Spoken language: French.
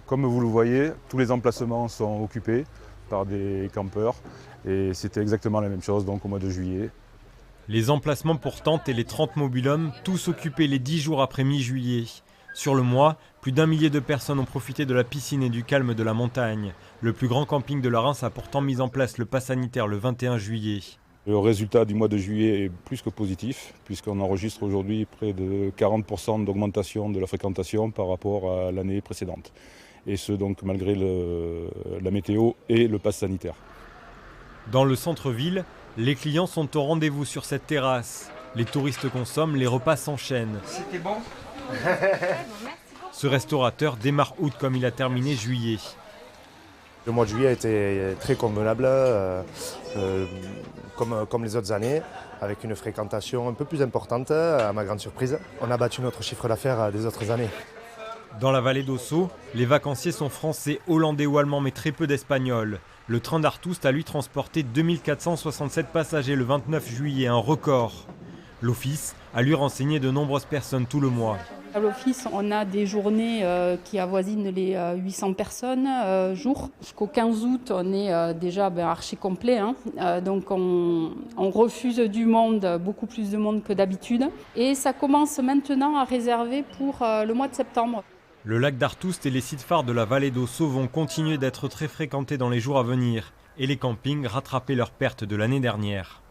Comme vous le voyez, tous les emplacements sont occupés par des campeurs et c'était exactement la même chose donc au mois de juillet. Les emplacements pour tentes et les 30 mobil-homes, tous occupés les 10 jours après mi-juillet. Sur le mois, plus d'1 millier de personnes ont profité de la piscine et du calme de la montagne. Le plus grand camping de la Reims a pourtant mis en place le pass sanitaire le 21 juillet. Le résultat du mois de juillet est plus que positif, puisqu'on enregistre aujourd'hui près de 40% d'augmentation de la fréquentation par rapport à l'année précédente. Et ce donc malgré la météo et le pass sanitaire. Dans le centre-ville, les clients sont au rendez-vous sur cette terrasse. Les touristes consomment, les repas s'enchaînent. C'était bon. Ce restaurateur démarre août comme il a terminé juillet. Le mois de juillet a été très convenable, comme les autres années, avec une fréquentation un peu plus importante, à ma grande surprise. On a battu notre chiffre d'affaires des autres années. Dans la vallée d'Ossau, les vacanciers sont français, hollandais ou allemands, mais très peu d'espagnols. Le train d'Artoust a lui transporté 2467 passagers le 29 juillet, un record. L'office a lui renseigné de nombreuses personnes tout le mois. À l'office, on a des journées qui avoisinent les 800 personnes jour. Jusqu'au 15 août, on est déjà archi complet. Donc on refuse du monde, beaucoup plus de monde que d'habitude. Et ça commence maintenant à réserver pour le mois de septembre. Le lac d'Artoust et les sites phares de la vallée d'Ossau vont continuer d'être très fréquentés dans les jours à venir. Et les campings rattraper leurs pertes de l'année dernière.